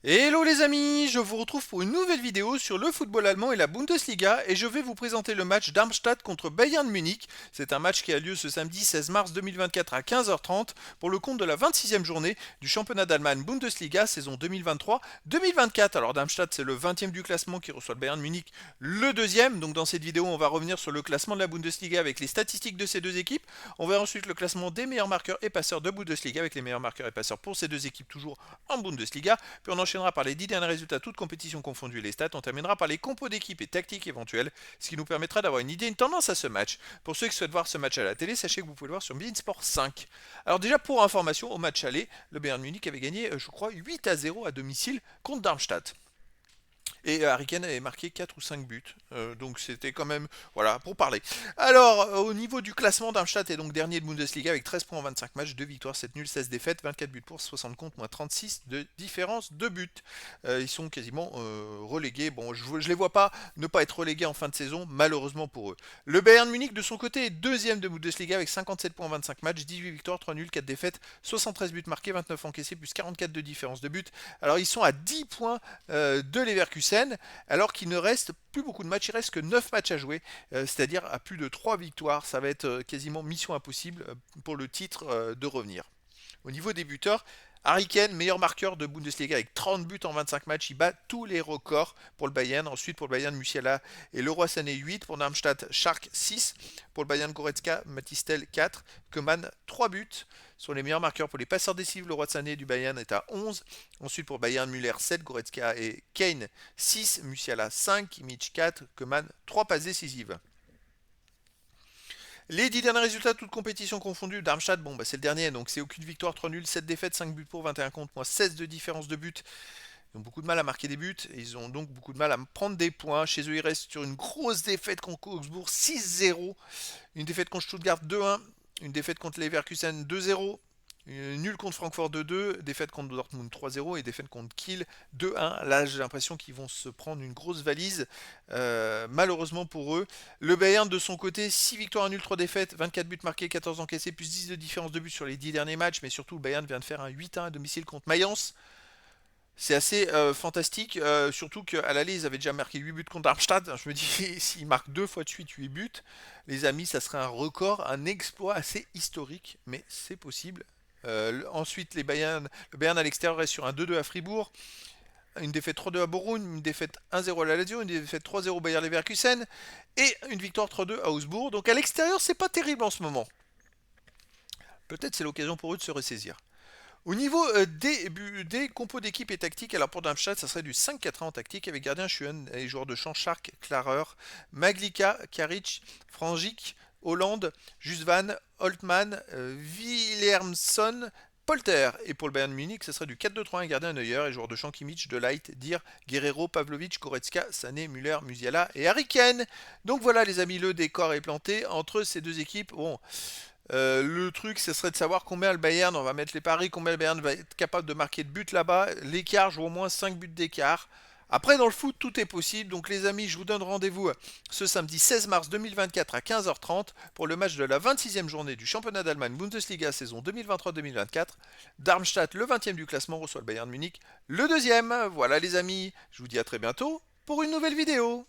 Hello les amis, je vous retrouve pour une nouvelle vidéo sur le football allemand et la Bundesliga et je vais vous présenter le match Darmstadt contre Bayern Munich. C'est un match qui a lieu ce samedi 16 mars 2024 à 15h30 pour le compte de la 26e journée du championnat d'Allemagne Bundesliga saison 2023-2024. Alors Darmstadt c'est le 20e du classement qui reçoit le Bayern Munich le deuxième. Donc dans cette vidéo on va revenir sur le classement de la Bundesliga avec les statistiques de ces deux équipes. On verra ensuite le classement des meilleurs marqueurs et passeurs de Bundesliga avec les meilleurs marqueurs et passeurs pour ces deux équipes toujours en Bundesliga. Puis on enchaînera par les 10 derniers résultats, toutes compétitions confondues et les stats. On terminera par les compos d'équipe et tactiques éventuelles, ce qui nous permettra d'avoir une idée, une tendance à ce match. Pour ceux qui souhaitent voir ce match à la télé, sachez que vous pouvez le voir sur beIN Sport 5. Alors déjà pour information, au match aller, le Bayern Munich avait gagné, je crois, 8-0 à domicile contre Darmstadt. Et Harry Kane avait marqué 4 ou 5 buts. Donc c'était quand même... Voilà, pour parler. Alors, au niveau du classement, Darmstadt est donc dernier de Bundesliga avec 13 points en 25 matchs, 2 victoires, 7 nuls, 16 défaites, 24 buts pour, 60 contre, moins 36 de différence de buts. Ils sont quasiment relégués. Bon, je ne les vois pas ne pas être relégués en fin de saison, malheureusement pour eux. Le Bayern Munich, de son côté, est deuxième de Bundesliga avec 57 points en 25 matchs, 18 victoires, 3 nuls, 4 défaites, 73 buts marqués, 29 encaissés, plus 44 de différence de buts. Alors, ils sont à 10 points de Leverkusen, alors qu'il ne reste plus beaucoup de matchs, il reste que 9 matchs à jouer, c'est-à-dire à plus de 3 victoires, ça va être quasiment mission impossible pour le titre de revenir. Au niveau des buteurs, Harry Kane, meilleur marqueur de Bundesliga avec 30 buts en 25 matchs, il bat tous les records pour le Bayern. Ensuite pour le Bayern, Musiala et Leroy Sané 8, pour Darmstadt, Schark 6, pour le Bayern, Goretzka, Matistel 4, Koeman 3 buts. Sont les meilleurs marqueurs pour les passeurs décisifs, Leroy Sané du Bayern est à 11. Ensuite pour Bayern, Müller 7, Goretzka et Kane 6, Musiala 5, Kimmich 4, Koeman 3 passes décisives. Les 10 derniers résultats, toutes compétitions confondues, Darmstadt, bon, bah, c'est le dernier, donc c'est aucune victoire, 3 nuls, 7 défaites, 5 buts pour, 21 contre, moins 16 de différence de but. Ils ont beaucoup de mal à marquer des buts, et ils ont donc beaucoup de mal à prendre des points. Chez eux, ils restent sur une grosse défaite contre Augsbourg, 6-0, une défaite contre Stuttgart 2-1, une défaite contre Leverkusen 2-0, nul contre Francfort 2-2, défaite contre Dortmund 3-0 et défaite contre Kiel 2-1. Là, j'ai l'impression qu'ils vont se prendre une grosse valise, malheureusement pour eux. Le Bayern, de son côté, 6 victoires, 1 nul, 3 défaites, 24 buts marqués, 14 encaissés, plus 10 de différence de but sur les 10 derniers matchs. Mais surtout, le Bayern vient de faire un 8-1 à domicile contre Mayence. C'est assez fantastique, surtout qu'à l'aller, ils avaient déjà marqué 8 buts contre Darmstadt. Je me dis, s'ils marquent deux fois de suite 8 buts, les amis, ça serait un record, un exploit assez historique, mais c'est possible. Ensuite, le Bayern à l'extérieur reste sur un 2-2 à Fribourg, une défaite 3-2 à Bochum, une défaite 1-0 à la Lazio, une défaite 3-0 au Bayer Leverkusen et une victoire 3-2 à Augsbourg. Donc à l'extérieur, c'est pas terrible en ce moment. Peut-être c'est l'occasion pour eux de se ressaisir. Au niveau des compos d'équipe et tactique, alors pour Darmstadt, ça serait du 5-4-1 en tactique avec gardien Schuen et joueurs de champ Schark, Klarer, Maglika, Karic, Frangic, Hollande, Jusvan, Holtmann, Wilhelmsson, Polter. Et pour le Bayern Munich, ça serait du 4-2-3-1 gardien Neuer et joueurs de champ Kimmich, Delight, Dir, Guerrero, Pavlovic, Goretzka, Sané, Müller, Musiala et Harry Kane. Donc voilà les amis, le décor est planté entre ces deux équipes. Bon, le truc, ce serait de savoir combien le Bayern, on va mettre les paris, combien le Bayern va être capable de marquer de buts là-bas. L'écart joue au moins 5 buts d'écart. Après, dans le foot, tout est possible. Donc, les amis, je vous donne rendez-vous ce samedi 16 mars 2024 à 15h30 pour le match de la 26e journée du championnat d'Allemagne Bundesliga saison 2023-2024. Darmstadt, le 20e du classement, reçoit le Bayern Munich, le deuxième. Voilà, les amis, je vous dis à très bientôt pour une nouvelle vidéo.